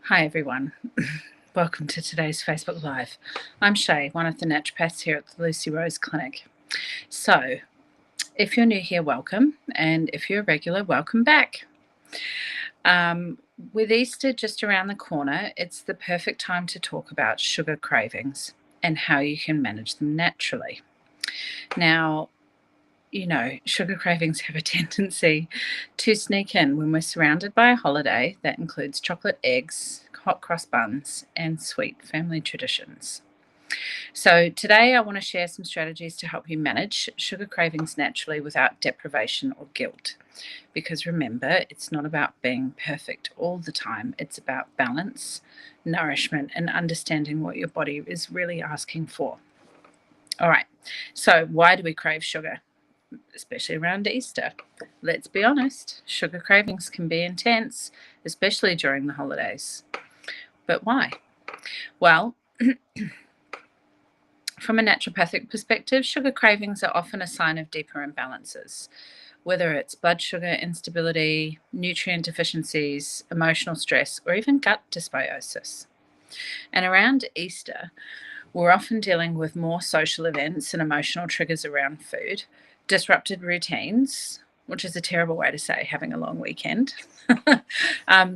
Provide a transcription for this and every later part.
Hi everyone, welcome to today's Facebook Live. I'm Shay, one of the naturopaths here at the Lucy Rose Clinic. So, if you're new here, welcome, and if you're a regular, welcome back. With Easter just around the corner, it's the perfect time to talk about sugar cravings and how you can manage them naturally. Now, sugar cravings have a tendency to sneak in when we're surrounded by a holiday that includes chocolate eggs, hot cross buns, and sweet family traditions. So today I want to share some strategies to help you manage sugar cravings naturally without deprivation or guilt. Because remember, it's not about being perfect all the time. It's about balance, nourishment, and understanding what your body is really asking for. All right, so why do we crave sugar? Especially around Easter. Let's be honest, sugar cravings can be intense, especially during the holidays. But why? Well, from a naturopathic perspective, sugar cravings are often a sign of deeper imbalances, whether it's blood sugar instability, nutrient deficiencies, emotional stress, or even gut dysbiosis. And around Easter, we're often dealing with more social events and emotional triggers around food, disrupted routines, which is a terrible way to say having a long weekend,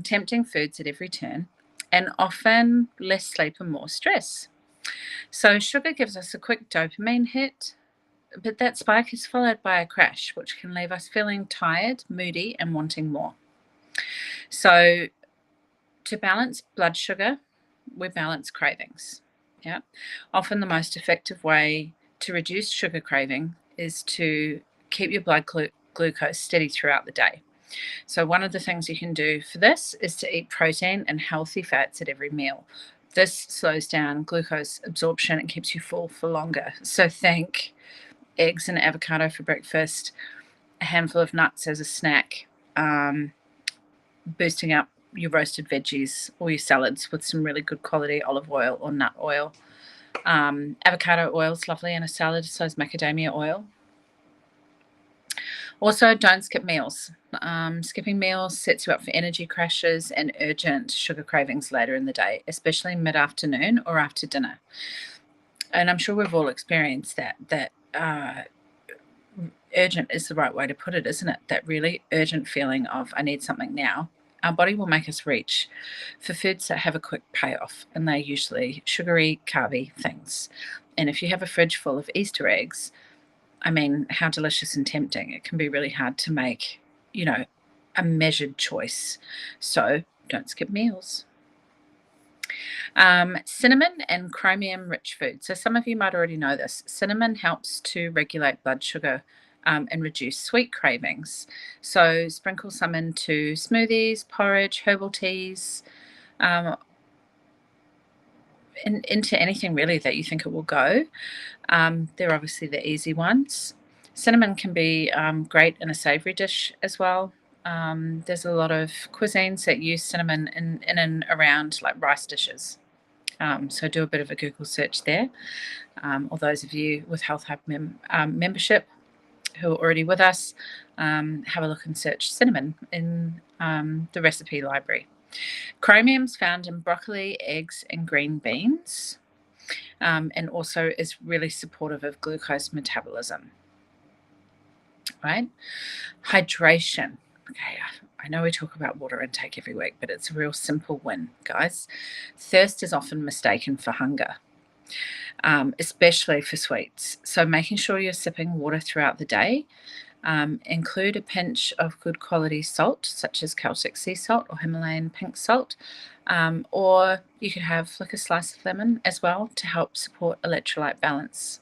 tempting foods at every turn, and often less sleep and more stress. So sugar gives us a quick dopamine hit, but that spike is followed by a crash, which can leave us feeling tired, moody, and wanting more. So to balance blood sugar, we balance cravings. Yeah. Often the most effective way to reduce sugar craving is to keep your blood glucose steady throughout the day. So one of the things you can do for this is to eat protein and healthy fats at every meal. This slows down glucose absorption and keeps you full for longer. So think eggs and avocado for breakfast, a handful of nuts as a snack, boosting up your roasted veggies or your salads with some really good quality olive oil or nut oil. Avocado oil is lovely in a salad, so is macadamia oil. Also, don't skip meals. Skipping meals sets you up for energy crashes and urgent sugar cravings later in the day, especially mid-afternoon or after dinner. And I'm sure we've all experienced that urgent is the right way to put it, isn't it? That really urgent feeling of I need something now. Our body will make us reach for foods that have a quick payoff, and they're usually sugary, carby things. And if you have a fridge full of Easter eggs, I mean, how delicious and tempting. It can be really hard to make, a measured choice. So don't skip meals. Cinnamon and chromium-rich foods. So some of you might already know this. Cinnamon helps to regulate blood sugar and reduce sweet cravings. So sprinkle some into smoothies, porridge, herbal teas, into anything really that you think it will go. They're obviously the easy ones. Cinnamon can be great in a savoury dish as well. There's a lot of cuisines that use cinnamon in and around like rice dishes. So do a bit of a Google search there. Or those of you with Health Hub membership who are already with us, have a look and search cinnamon in the recipe library. Chromium's found in broccoli, eggs, and green beans, and also is really supportive of glucose metabolism. Right? Hydration. Okay, I know we talk about water intake every week, but it's a real simple win, guys. Thirst is often mistaken for hunger, especially for sweets. So making sure you're sipping water throughout the day. Include a pinch of good quality salt, such as Celtic sea salt or Himalayan pink salt, or you could have like a slice of lemon as well to help support electrolyte balance.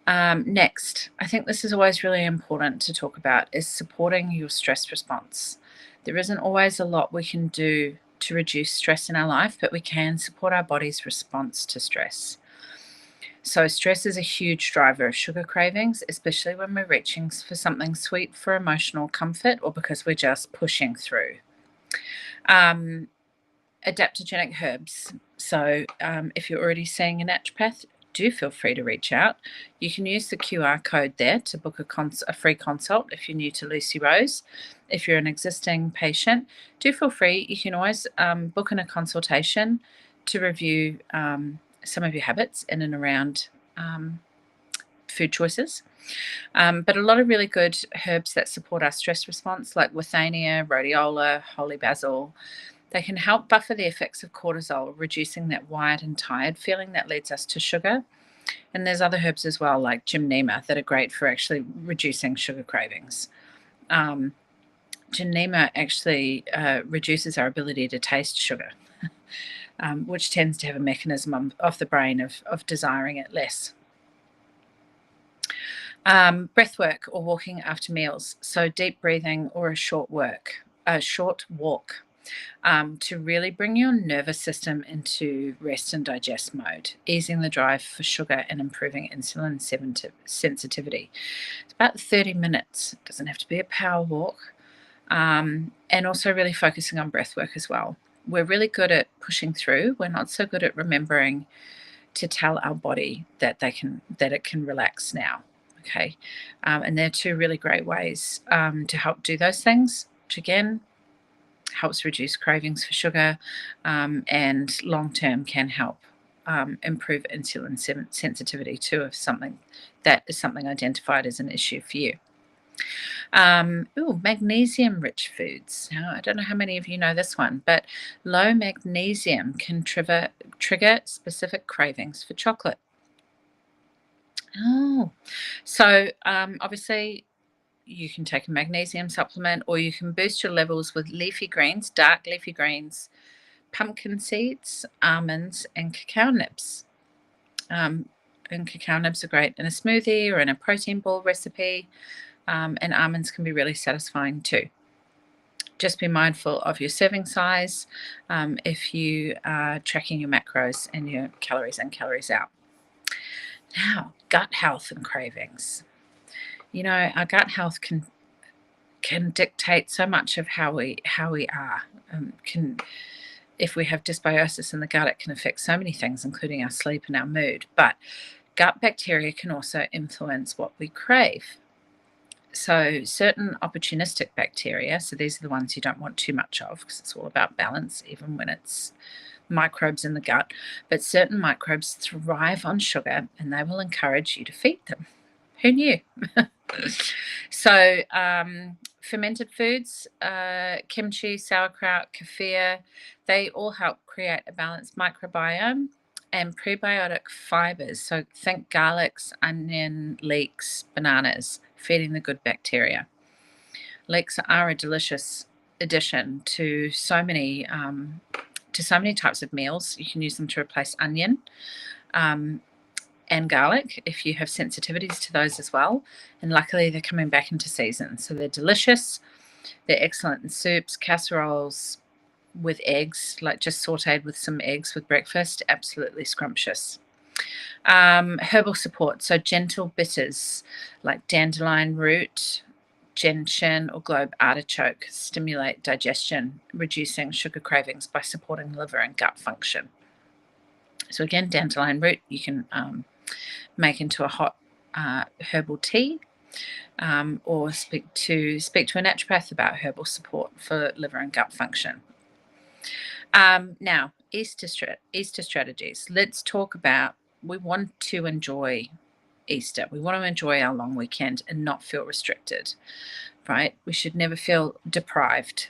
Next, I think this is always really important to talk about, is supporting your stress response. There isn't always a lot we can do to reduce stress in our life, but we can support our body's response to stress. So stress is a huge driver of sugar cravings, especially when we're reaching for something sweet for emotional comfort or because we're just pushing through. Adaptogenic herbs. So if you're already seeing a naturopath, do feel free to reach out. You can use the QR code there to book a free consult if you're new to Lucy Rose. If you're an existing patient, do feel free. You can always book in a consultation to review some of your habits in and around food choices. But a lot of really good herbs that support our stress response, like withania, rhodiola, holy basil, they can help buffer the effects of cortisol, reducing that wired and tired feeling that leads us to sugar. And there's other herbs as well, like gymnema, that are great for actually reducing sugar cravings. Gymnema actually reduces our ability to taste sugar, which tends to have a mechanism of the brain of desiring it less. Breath work or walking after meals, so deep breathing or a short walk, to really bring your nervous system into rest and digest mode, easing the drive for sugar and improving insulin sensitivity. It's about 30 minutes. It doesn't have to be a power walk. And also really focusing on breath work as well. We're really good at pushing through. We're not so good at remembering to tell our body that it can relax now. Okay, and they're two really great ways to help do those things, which again helps reduce cravings for sugar, and long term can help improve insulin sensitivity too, if something identified as an issue for you. Magnesium-rich foods. Now, I don't know how many of you know this one, but low magnesium can trigger specific cravings for chocolate. Oh, so obviously you can take a magnesium supplement, or you can boost your levels with leafy greens, dark leafy greens, pumpkin seeds, almonds, and cacao nibs. And cacao nibs are great in a smoothie or in a protein ball recipe. And almonds can be really satisfying too. Just be mindful of your serving size if you are tracking your macros and your calories in, calories out. Now, gut health and cravings. You know, our gut health can dictate so much of how we are. If we have dysbiosis in the gut, it can affect so many things, including our sleep and our mood. But gut bacteria can also influence what we crave. So certain opportunistic bacteria, so these are the ones you don't want too much of, because it's all about balance, even when it's microbes in the gut. But certain microbes thrive on sugar, and they will encourage you to feed them. Who knew? So fermented foods, kimchi, sauerkraut, kefir, they all help create a balanced microbiome and prebiotic fibers. So think garlics, onion, leeks, bananas, feeding the good bacteria. Leeks are a delicious addition to so many types of meals. You can use them to replace onion and garlic if you have sensitivities to those as well. And luckily they're coming back into season. So they're delicious. They're excellent in soups, casseroles, with eggs, like just sauteed with some eggs with breakfast. Absolutely scrumptious. Herbal support, so gentle bitters like dandelion root, gentian, or globe artichoke stimulate digestion, reducing sugar cravings by supporting liver and gut function. So again, dandelion root you can make into a hot herbal tea, or speak to a naturopath about herbal support for liver and gut function. Now, Easter strategies. Let's talk about, we want to enjoy Easter. We want to enjoy our long weekend and not feel restricted, right? We should never feel deprived.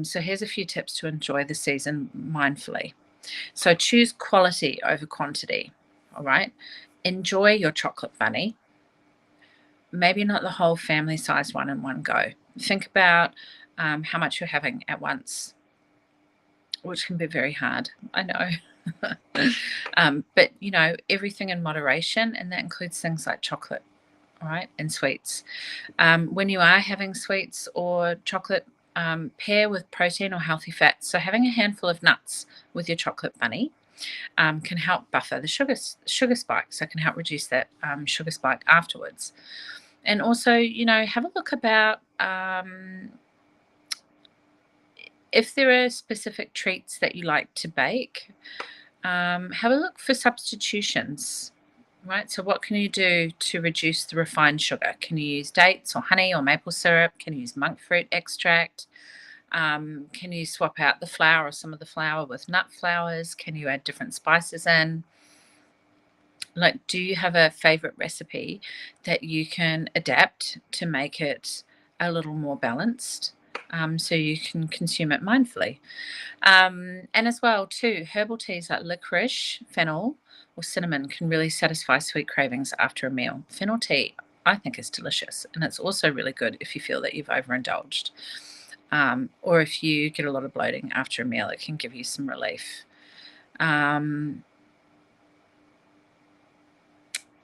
So here's a few tips to enjoy the season mindfully. So choose quality over quantity, all right? Enjoy your chocolate bunny. Maybe not the whole family-sized one in one go. Think about how much you're having at once, which can be very hard, I know. But, you know, everything in moderation, and that includes things like chocolate, all right, and sweets. When you are having sweets or chocolate, pair with protein or healthy fats. So having a handful of nuts with your chocolate bunny can help buffer the sugar spike, so it can help reduce that sugar spike afterwards. And also, you know, have a look about if there are specific treats that you like to bake, Have a look for substitutions, right? So what can you do to reduce the refined sugar? Can you use dates or honey or maple syrup? Can you use monk fruit extract? Can you swap out the flour or some of the flour with nut flours? Can you add different spices in? Like, do you have a favorite recipe that you can adapt to make it a little more balanced, so you can consume it mindfully? And as well, too, herbal teas like licorice, fennel, or cinnamon can really satisfy sweet cravings after a meal. Fennel tea, I think, is delicious, and it's also really good if you feel that you've overindulged. Or if you get a lot of bloating after a meal, it can give you some relief.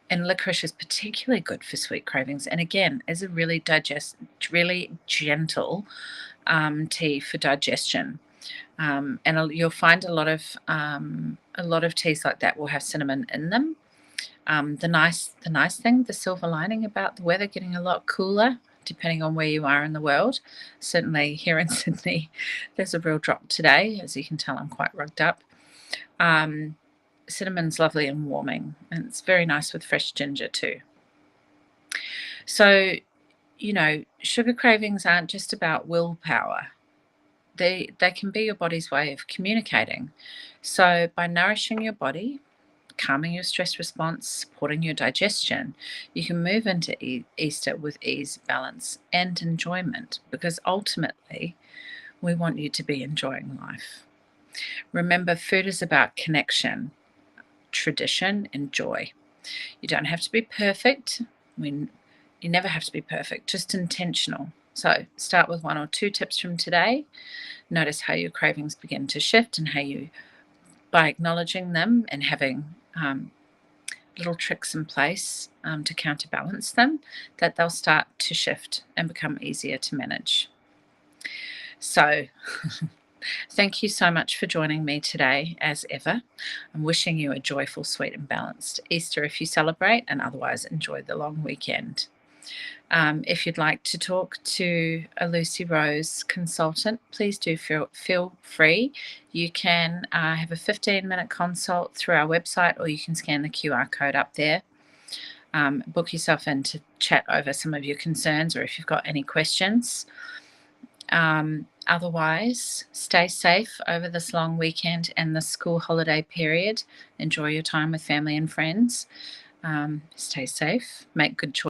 And licorice is particularly good for sweet cravings, and again, is a really gentle tea for digestion. And you'll find a lot of teas like that will have cinnamon in them. The nice thing, the silver lining about the weather getting a lot cooler, depending on where you are in the world. Certainly here in Sydney, there's a real drop today. As you can tell, I'm quite rugged up. Cinnamon's lovely and warming, and it's very nice with fresh ginger too. So, sugar cravings aren't just about willpower. They can be your body's way of communicating. So by nourishing your body, calming your stress response, supporting your digestion, you can move into Easter with ease, balance, and enjoyment, because ultimately we want you to be enjoying life. Remember, food is about connection, tradition, and joy. You don't have to be perfect. You never have to be perfect, just intentional. So start with 1 or 2 tips from today. Notice how your cravings begin to shift, and how you, by acknowledging them and having little tricks in place to counterbalance them, that they'll start to shift and become easier to manage. So thank you so much for joining me today, as ever. I'm wishing you a joyful, sweet, and balanced Easter if you celebrate, and otherwise enjoy the long weekend. If you'd like to talk to a Lucy Rose consultant, please do feel free. You can have a 15-minute consult through our website, or you can scan the QR code up there. Book yourself in to chat over some of your concerns, or if you've got any questions. Otherwise, stay safe over this long weekend and the school holiday period. Enjoy your time with family and friends. Stay safe, make good choices.